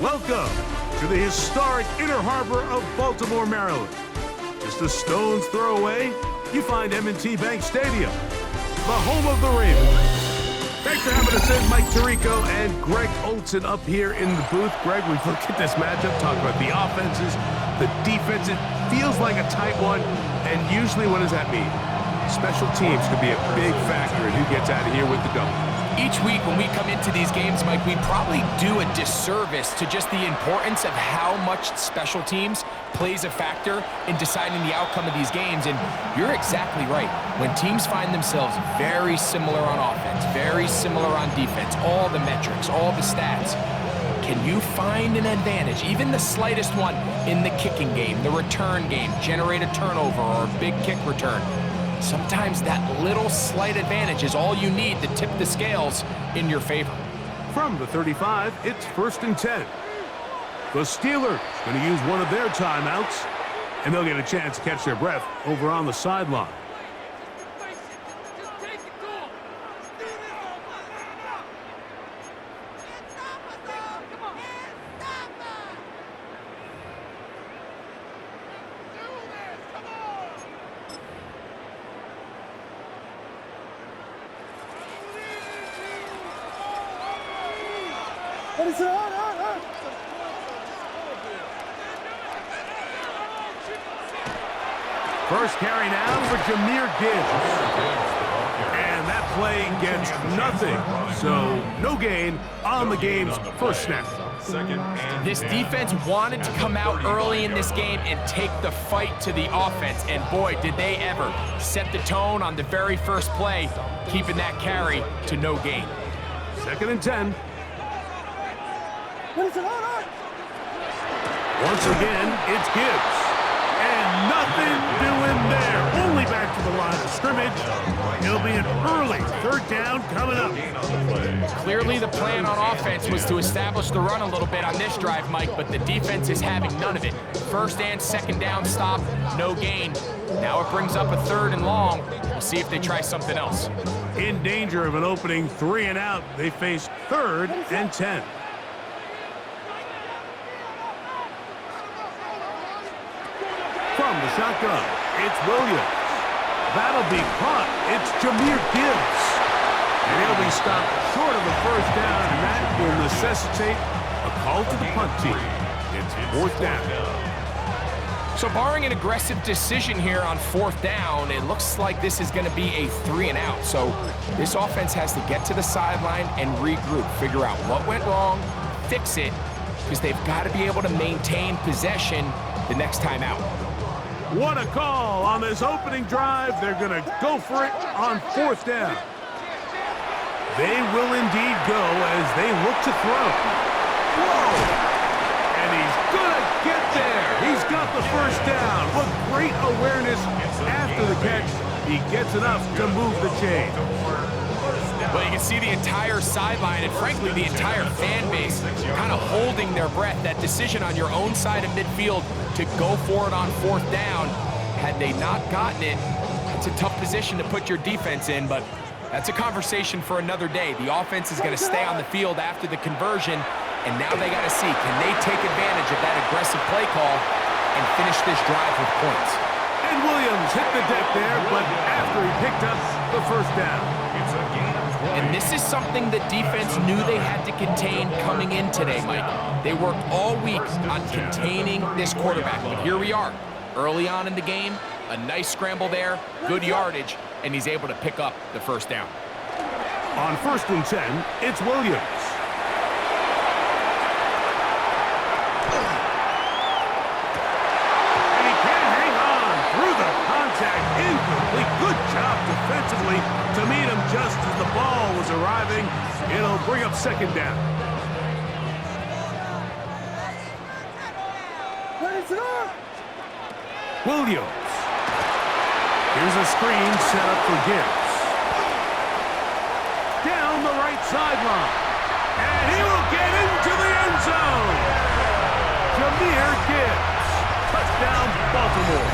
Welcome to the historic Inner Harbor of Baltimore, Maryland. Just a stone's throw away, you find M&T Bank Stadium, the home of the Ravens. Thanks for having us in, Mike Tirico and Greg Olson up here in the booth. Greg, we've looked at this matchup, talked about the offenses, the defense. It feels like a tight one, and usually what does that mean? Special teams could be a big factor in who gets out of here with the double. Each week when we come into these games, Mike, we probably do a disservice to just the importance of how much special teams plays a factor in deciding the outcome of these games. And you're exactly right. When teams find themselves very similar on offense, very similar on defense, all the metrics, all the stats, can you find an advantage, even the slightest one, in the kicking game, the return game, generate a turnover or a big kick return? Sometimes that little slight advantage is all you need to tip the scales in your favor. From the 35, it's 1st and 10. The Steelers going to use one of their timeouts, and they'll get a chance to catch their breath over on the sideline. First carry now for Jahmyr Gibbs. And that play gets nothing. So no gain on the game's first snap. This defense wanted to come out early in this game and take the fight to the offense. And boy, did they ever set the tone on the very first play, keeping that carry to no gain. 2nd and 10. Once again, it's Gibbs. And nothing doing there. Only back to the line of scrimmage. It'll be an early 3rd down coming up. Clearly the plan on offense was to establish the run a little bit on this drive, Mike, but the defense is having none of it. 1st and 2nd down stop, no gain. Now it brings up a 3rd and long. We'll see if they try something else. In danger of an opening 3 and out, they face 3rd and 10. From the shotgun, it's Williams. That'll be caught. It's Jahmyr Gibbs. And he'll be stopped short of a 1st down, and that will necessitate a call to the punt team. It's 4th down. So barring an aggressive decision here on 4th down, it looks like this is going to be a 3 and out. So this offense has to get to the sideline and regroup, figure out what went wrong, fix it, because they've got to be able to maintain possession the next time out. What a call on this opening drive. They're going to go for it on 4th down. They will indeed go as they look to throw. Whoa! And he's going to get there. He's got the 1st down. What great awareness after the catch. He gets enough to move the chain. Well, you can see the entire sideline and, frankly, the entire fan base kind of holding their breath. That decision on your own side of midfield to go for it on 4th down, had they not gotten it, it's a tough position to put your defense in, but that's a conversation for another day. The offense is going to stay on the field after the conversion, and now they got to see, can they take advantage of that aggressive play call and finish this drive with points? And Williams hit the deck there, but after he picked up the 1st down. And this is something the defense knew they had to contain coming in today, Mike. They worked all week on containing this quarterback, but here we are. Early on in the game, a nice scramble there, good yardage, and he's able to pick up the 1st down. On 1st and 10, it's Williams. And he can't hang on through the contact. Incomplete. Good job defensively to meet him just as the ball was arriving. It'll bring up 2nd down. Williams. Here's a screen set up for Gibbs. Down the right sideline. And he will get into the end zone. Jahmyr Gibbs. Touchdown, Baltimore.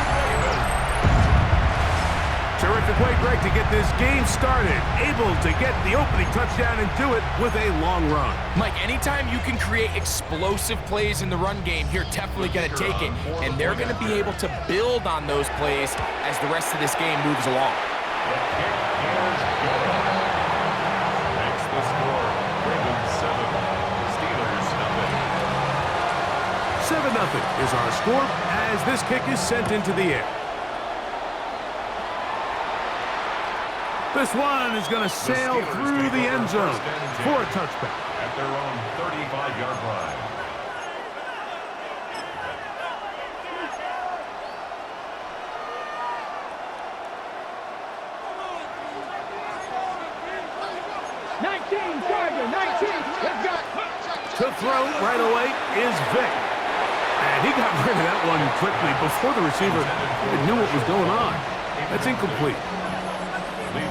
Terrific Perfect way, Greg, to get this game started. Able to get the opening touchdown and do it with a long run. Mike, anytime you can create explosive plays in the run game, you're definitely going to take it. And they're going to be able to build on those plays as the rest of this game moves along. The kick is good. Makes the score Ravens 7, Steelers 7-0 nothing. is our score as this kick is sent into the air. This one is going to sail through the end zone for a touchback. At their own 35-yard line. To throw right away is Vic. And he got rid of that one quickly before the receiver even knew what was going on. That's incomplete.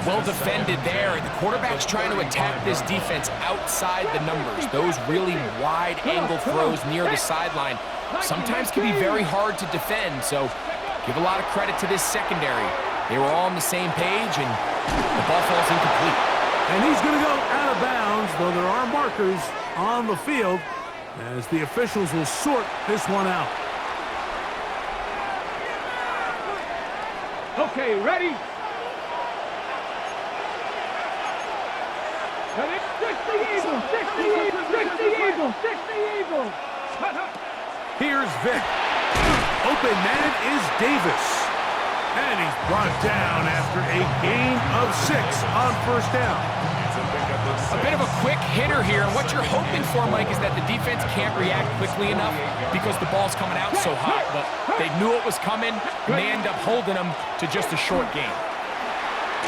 Well defended there, and the quarterback's trying to attack this defense outside the numbers. Those really wide angle throws near the sideline sometimes can be very hard to defend, so give a lot of credit to this secondary. They were all on the same page, and the ball falls incomplete. And he's going to go out of bounds, though there are markers on the field as the officials will sort this one out. Okay, ready? Stick the Eagles! Stick the Eagles! Stick the Eagles! Stick the Eagles! Here's Vic. Open man is Davis. And he's brought down after a gain of 6 on first down. A bit of a quick hitter here. What you're hoping for, Mike, is that the defense can't react quickly enough because the ball's coming out so hot. But they knew it was coming, and they end up holding them to just a short gain.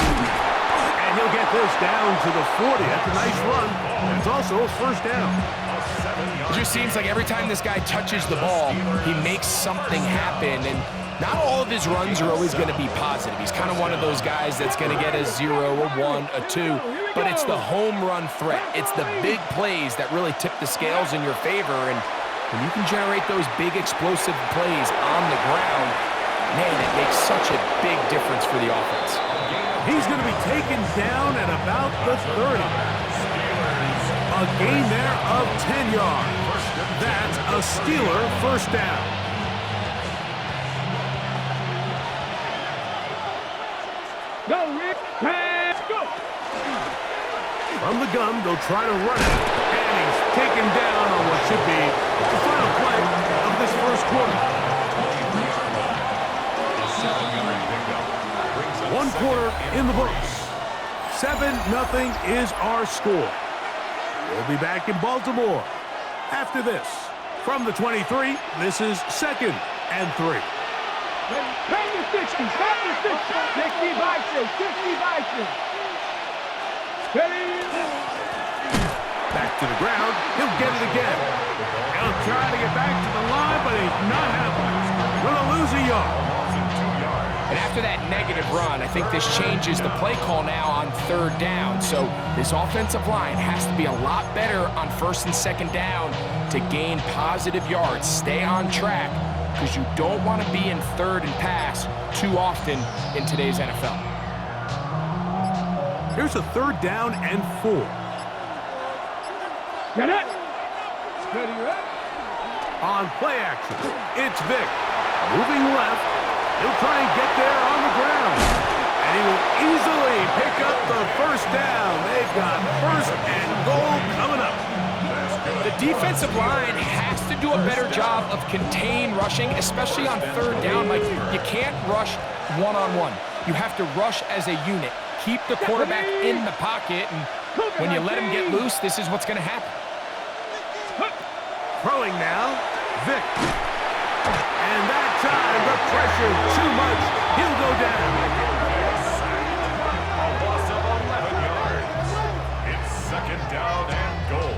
And he'll get this down to the 40. That's a nice run. And it's also a first down. It just seems like every time this guy touches the ball, he makes something happen. And not all of his runs are always going to be positive. He's kind of one of those guys that's going to get a 0, a 1, a 2. But it's the home run threat. It's the big plays that really tip the scales in your favor. And when you can generate those big explosive plays on the ground, man, it makes such a big difference for the offense. He's going to be taken down at about the 30. A gain there of 10 yards. That's a Steeler first down. Go, Rick! Pass! Go! From the gun, they'll try to run it. And he's taken down on what should be the final play of this first quarter. 1 quarter in the books. 7-0 is our score. We'll be back in Baltimore after this. From the 23, this is 2nd and 3. Back to 60! Back to 60! 60 Bison! 60 Bison! Steady! Back to the ground. He'll get it again. He'll try to get back to the line, but he's not happening. Gonna lose a yard. And after that negative run, I think this changes the play call now on 3rd down. So this offensive line has to be a lot better on 1st and 2nd down to gain positive yards. Stay on track because you don't want to be in 3rd and pass too often in today's NFL. Here's a 3rd down and 4. Get it! Steady, right? On play action, it's Vic. Moving left. He'll try and get there on the ground. And he will easily pick up the first down. They've got 1st and goal coming up. The defensive line has to do a better job of contain rushing, especially on 3rd down. Like, you can't rush one-on-one. You have to rush as a unit. Keep the quarterback in the pocket, and when you let him get loose, this is what's going to happen. Throwing now, Vic. And that time, the pressure too much. He'll go down. A loss of 11 yards. It's 2nd down and goal.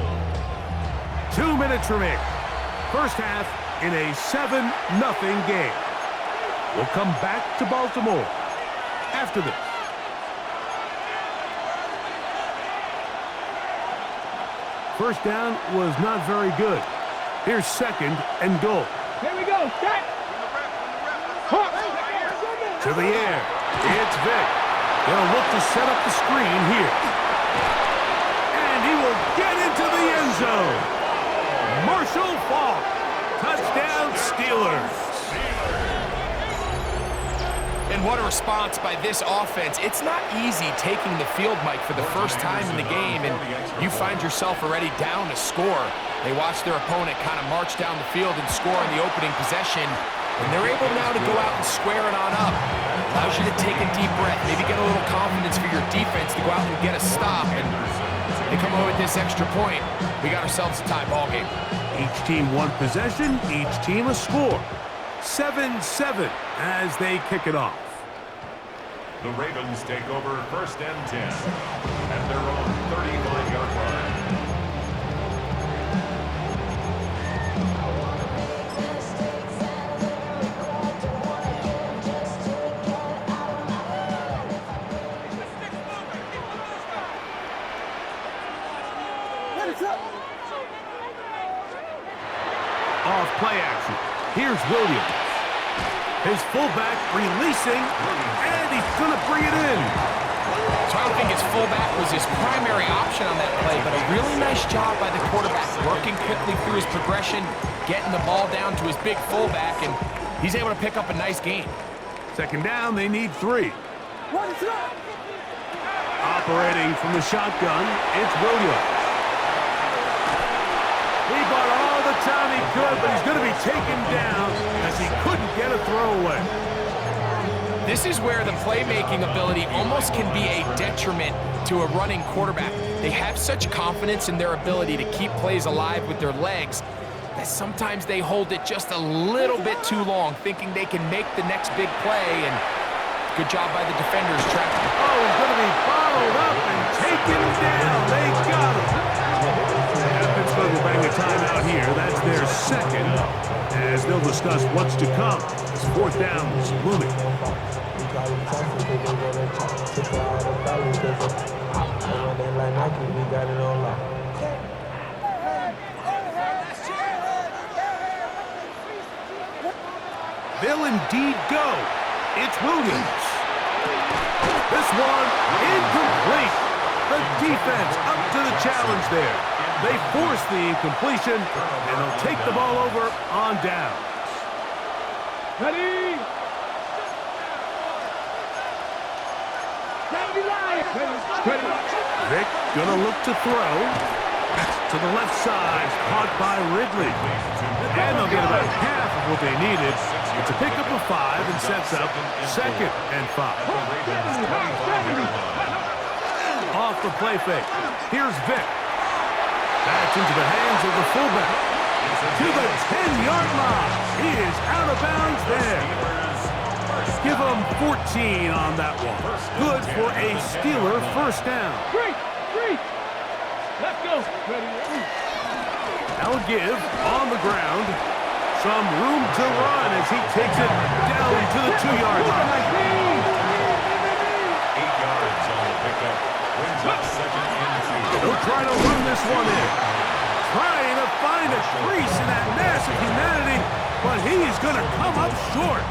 2 minutes remaining. First half in a 7-0 game. We'll come back to Baltimore after this. First down was not very good. Here's 2nd and goal. Here we go! Set! To the air. It's Vic. They'll look to set up the screen here. And he will get into the end zone. Marshall Faulk. Touchdown, Steelers. And what a response by this offense. It's not easy taking the field, Mike, for the first time in the game, and you find yourself already down to score. They watch their opponent kind of march down the field and score in the opening possession, and they're able now to go out and square it on up. Allows you to take a deep breath, maybe get a little confidence for your defense to go out and get a stop, and they come away with this extra point. We got ourselves a tie ball game. Each team one possession, each team a score. 7-7 as they kick it off. The Ravens take over 1st and 10 at their own 35-yard line. Off play action. Here's Williams. His fullback releasing, and he's going to bring it in. So I don't think his fullback was his primary option on that play, but a really nice job by the quarterback, working quickly through his progression, getting the ball down to his big fullback, and he's able to pick up a nice gain. 2nd down, they need 3. Operating from the shotgun, it's Williams. He bought all the time he could, but he's going to be taken down as he couldn't get a throwaway. This is where the playmaking ability almost can be a detriment to a running quarterback. They have such confidence in their ability to keep plays alive with their legs that sometimes they hold it just a little bit too long, thinking they can make the next big play, and good job by the defenders tracking. Oh, he's going to be bottled up and taken down. They got him. Pittsburgh will bang a timeout here. That's their 2nd, as they'll discuss what's to come. This 4th down is looming. They'll indeed go. It's Williams. This one incomplete. The defense up to the challenge there. They force the incompletion, and they'll take the ball over on downs. Ready? Vick gonna look to throw. To the left side, caught by Ridley. And they'll get about half of what they needed. It's a pickup of 5 and sets up 2nd and 5. Off the play fake. Here's Vick. That's into the hands of the fullback. To the 10-yard line. He is out of bounds there. Give him 14 on that one. Good for a Steeler 1st down. 3. Let's go. Now a give on the ground. Some room to run as he takes it down to the 2-yard line. 8 yards on the pickup. Brings up 2nd and 2. He'll try to run this one in. Trying to find a crease in that mass of humanity, but he's going to come up short.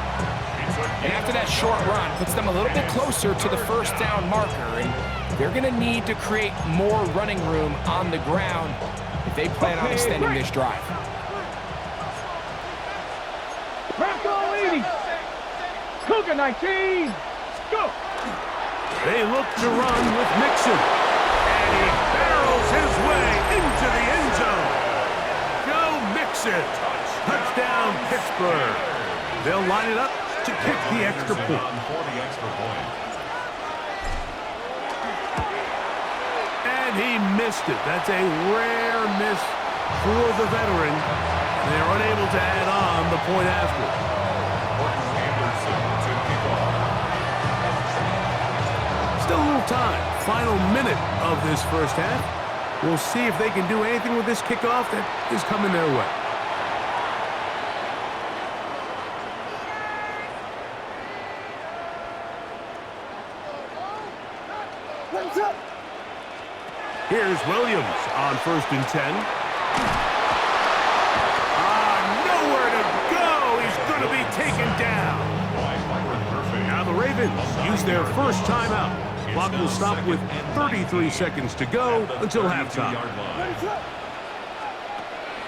And after that short run, puts them a little bit closer to the 1st down marker, and they're going to need to create more running room on the ground if they plan on extending this drive. Bronco 80. Cougar 19. Go. They look to run with Mixon. And he barrels his way into the end zone. Joe Mixon. Touchdown, Pittsburgh. They'll line it up to kick the extra point. And he missed it. That's a rare miss for the veteran. They're unable to add on the point after. Still a little time. Final minute of this 1st half. We'll see if they can do anything with this kickoff that is coming their way. Here's Williams on 1st and 10. Nowhere to go. He's going to be taken down. Now the Ravens Ravens use their first timeout. Clock will stop with 33 seconds to go until halftime.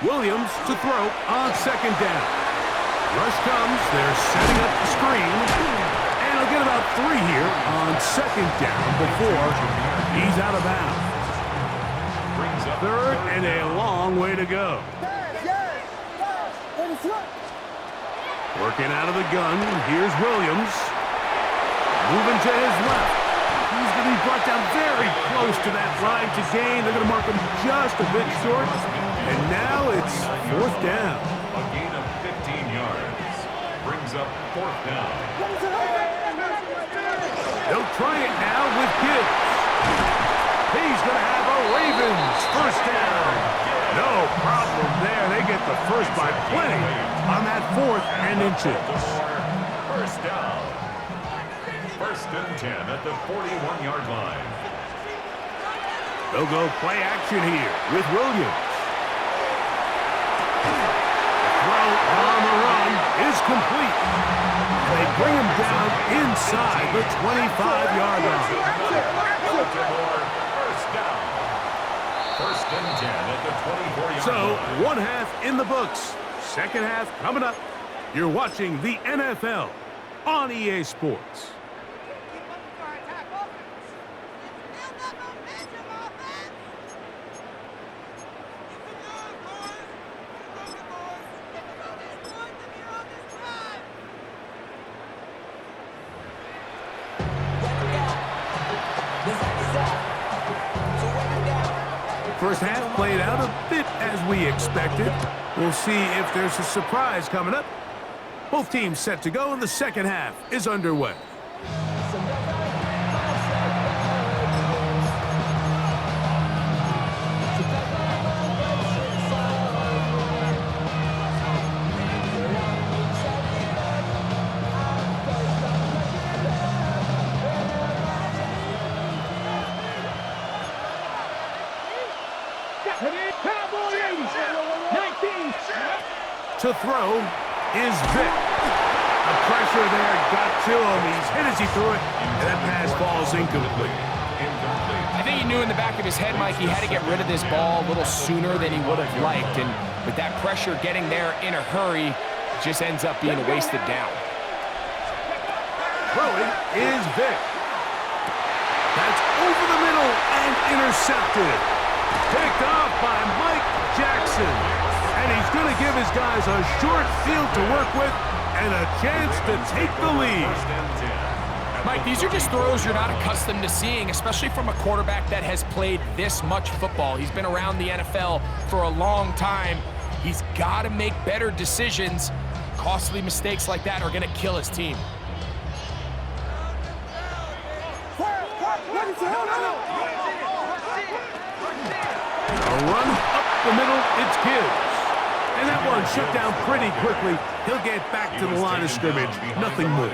Williams to throw on second down. Rush comes. They're setting up the screen. And he'll get about 3 here on second down before he's out of bounds. Third and a long way to go. Working out of the gun. Here's Williams. Moving to his left. He's going to be brought down very close to that line to gain. They're going to mark him just a bit short. And now it's fourth down. A gain of 15 yards. Brings up fourth down. They'll try it now with Gibbs. He's going to have a Ravens first down. No problem there. They get the first by plenty on that 4th and inches. First down. First and 10 at the 41-yard line. They'll go play action here with Williams. The throw on the run is complete. They bring him down inside the 25-yard line. First down. First and 10 at the 24-yard So, line. one half in the books. Second half coming up. You're watching the NFL on EA Sports. First half played out a bit as we expected. We'll see if there's a surprise coming up. Both teams set to go, and the second half is underway. To throw is Vick. The pressure there got to him. He's hit as he threw it, and that pass falls incomplete. I think he knew in the back of his head, Mike, he had to get rid of this ball a little sooner than he would have liked. And with that pressure getting there in a hurry, it just ends up being a wasted down. Throwing is Vick. That's over the middle and intercepted. Picked off by Mike Jackson. And he's going to give his guys a short field to work with and a chance to take the lead. Mike, these are just throws you're not accustomed to seeing, especially from a quarterback that has played this much football. He's been around the NFL for a long time. He's got to make better decisions. Costly mistakes like that are going to kill his team. A run up the middle, it's Gibbs. And that one shut down pretty quickly. He'll get back to the line of scrimmage. Nothing more.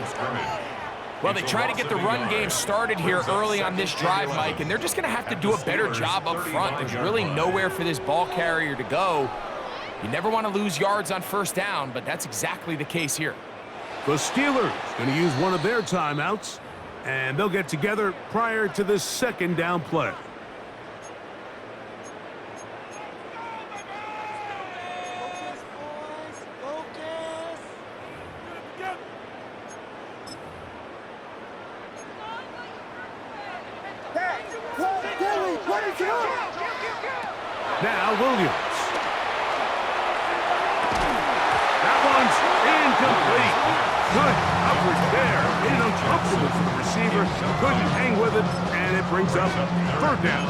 Well, they try to get the run game started here early on this drive, Mike, and they're just going to have to do a better job up front. There's really nowhere for this ball carrier to go. You never want to lose yards on first down, but that's exactly the case here. The Steelers going to use one of their timeouts, and they'll get together prior to the second down play. Now Williams. That one's incomplete. Good coverage there. Made it uncomfortable for the receiver. Couldn't hang with it, and it brings up third down.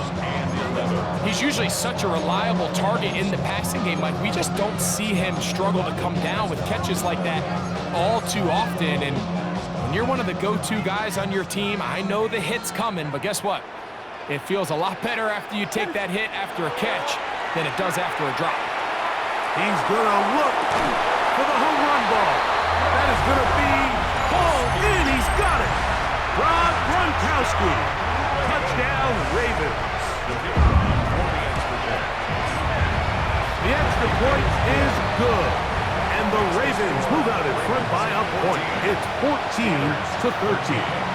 He's usually such a reliable target in the passing game. Like, we just don't see him struggle to come down with catches like that all too often. And when you're one of the go-to guys on your team, I know the hit's coming, but guess what? It feels a lot better after you take that hit after a catch than it does after a drop. He's going to look for the home run ball. That is going to be hauled in. He's got it. Rob Gronkowski. Touchdown, Ravens. The extra point is good. And the Ravens move out in front by a point. It's 14-13.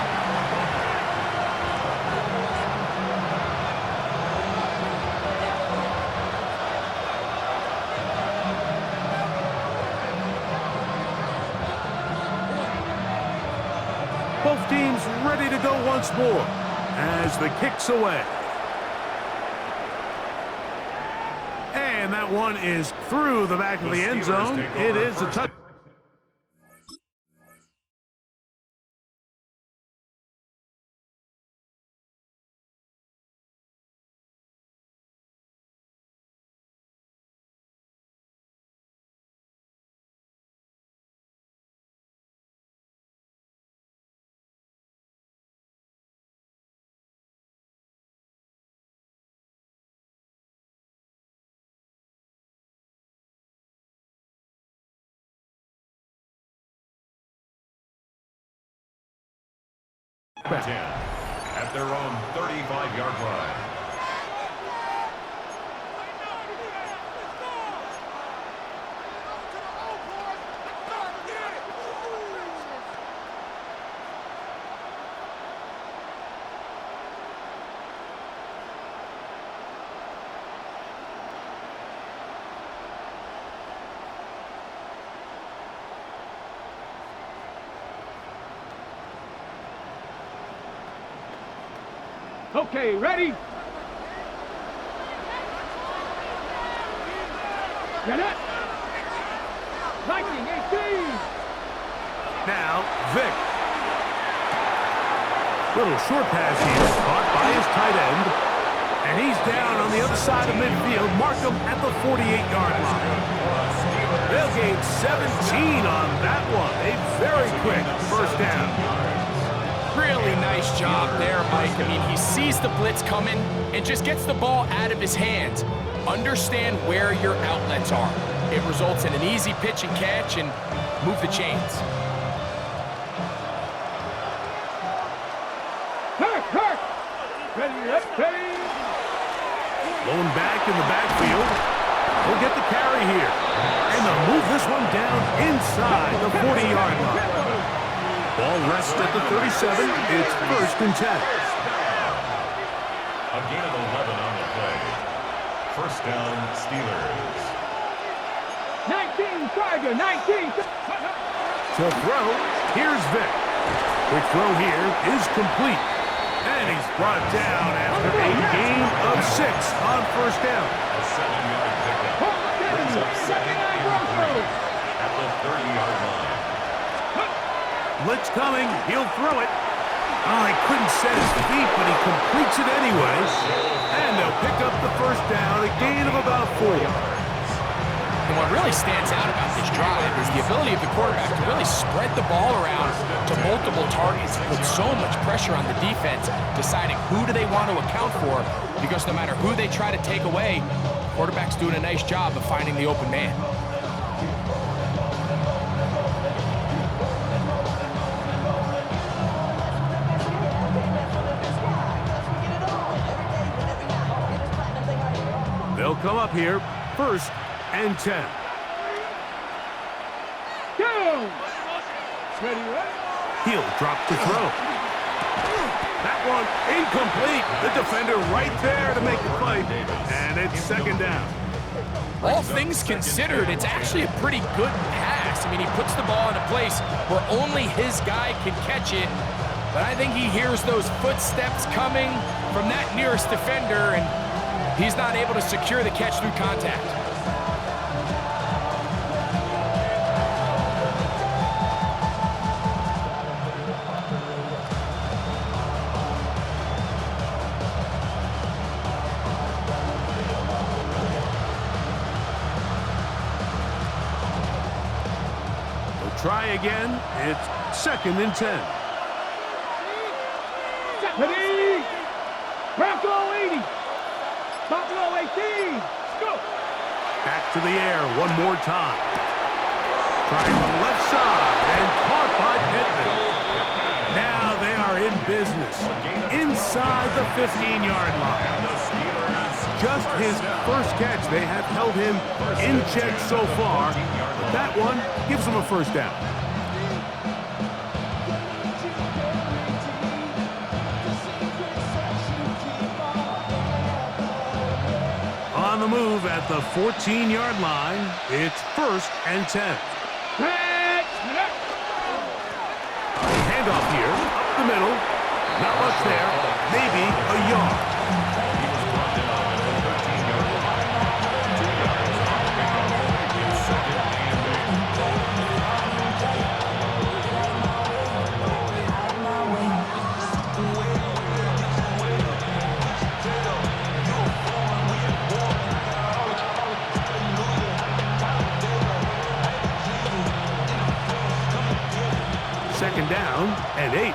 Both teams ready to go once more as the kick's away. And that one is through the back of the end zone. It is a touchdown. At their own 35-yard line. Okay, ready? Get it? 19-18. Now, Vic. Little short pass here, caught by his tight end. And he's down on the other side of midfield. Mark him at the 48-yard line. They'll gain 17 on that one. A very quick first down. Really nice job there, Mike. I mean, he sees the blitz coming and just gets the ball out of his hands. Understand where your outlets are. It results in an easy pitch and catch and move the chains. Hurt! Ready. Lone back in the backfield. He'll get the carry here. And they'll move this one down inside the 40-yard line. Ball rests at the 37. It's 1st and 10. A gain of 11 on the play. First down, Steelers. 19, Tiger, 19. To throw, here's Vic. Quick throw here is complete. And he's brought down after a gain of 6 on first down. A 7-yard pickup. Brings up second and 3 at the 30-yard line. Blitz coming. He'll throw it. Oh, he couldn't set his feet, but he completes it anyway. And they'll pick up the first down, a gain of about 4. And what really stands out about this drive is the ability of the quarterback to really spread the ball around to multiple targets, put so much pressure on the defense, deciding who do they want to account for, because no matter who they try to take away, the quarterback's doing a nice job of finding the open man. They'll come up here, 1st and 10. Down. Ready? He'll drop to throw. That one incomplete. The defender right there to make the play. And it's 2nd down. All things considered, it's actually a pretty good pass. I mean, he puts the ball in a place where only his guy can catch it. But I think he hears those footsteps coming from that nearest defender, and he's not able to secure the catch through contact. They'll try again. It's 2nd and 10. Ready? Bronco 80. Buffalo 18. Go. Back to the air one more time. Trying the left side and caught by Pittman. Now they are in business inside the 15-yard line. Just his first catch. They have held him in check so far. That one gives them a first down. On the move at the 14-yard line, it's 1st and 10. Handoff here, up the middle. Not much there, maybe a yard. He was brought down at the 13-yard line. 2 yards on the pickup. It's 2nd and 8. Second down and 8.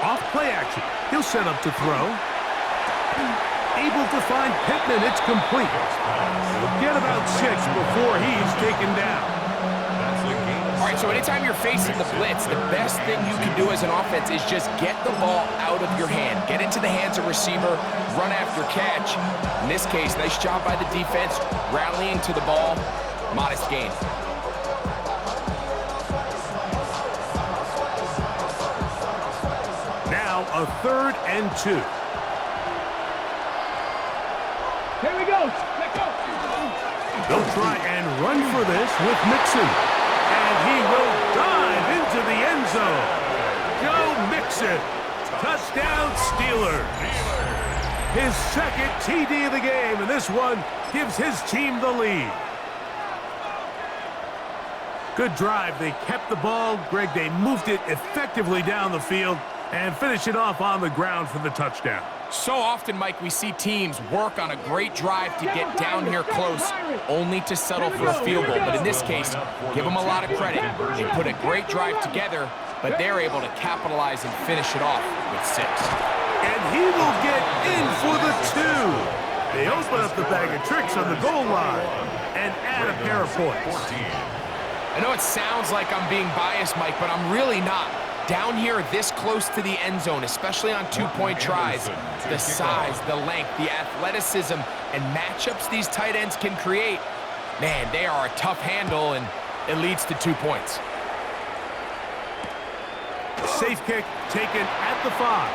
Off play action. He'll set up to throw. Able to find Pittman. It's complete. He'll get about 6 before he's taken down. That's a gain of All right, so anytime you're facing the blitz, the best thing you can do as an offense is just get the ball out of your hand. Get into the hands of receiver, run after catch. In this case, nice job by the defense, rallying to the ball. Modest gain. Now a 3rd and 2. Here we go. Let's go. They'll try and run for this with Mixon. And he will dive into the end zone. Joe Mixon. Touchdown Steelers. His 2nd TD of the game, and this one gives his team the lead. Good drive. They kept the ball. Greg, they moved it effectively down the field and finish it off on the ground for the touchdown. So often, Mike, we see teams work on a great drive to get down here close, only to settle for a field goal. But in this case, give them a lot of credit. They put a great drive together, but they're able to capitalize and finish it off with 6. And he will get in for the 2. They open up the bag of tricks on the goal line and add a pair of points. I know it sounds like I'm being biased, Mike, but I'm really not. Down here this close to the end zone, especially on 2-point tries, the size, the length, the athleticism, and matchups these tight ends can create, man, they are a tough handle, and it leads to 2 points. Safe kick taken at the 5.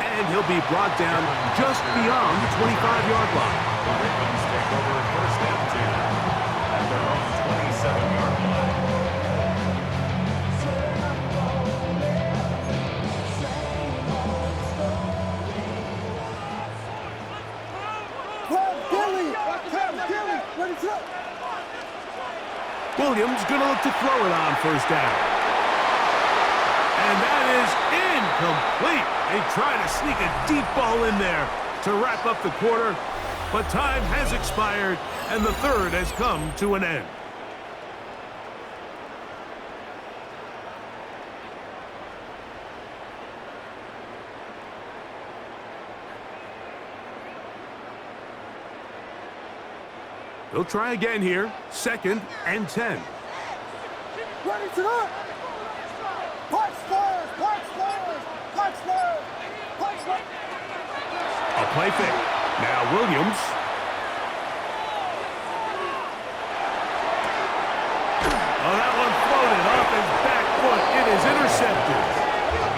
And he'll be brought down just beyond the 25-yard line. The Ravens take over 1st and 2 at their own 27-yard line. Williams going to look to throw it on 1st down. And that is incomplete. They try to sneak a deep ball in there to wrap up the quarter, but time has expired, and the 3rd has come to an end. They'll try again here. 2nd and 10. Ready to go. Punch players, punch players, punch players, punch players. A play fake. Now Williams. Oh, that one floated off his back foot. It is intercepted.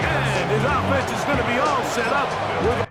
And his offense is going to be all set up with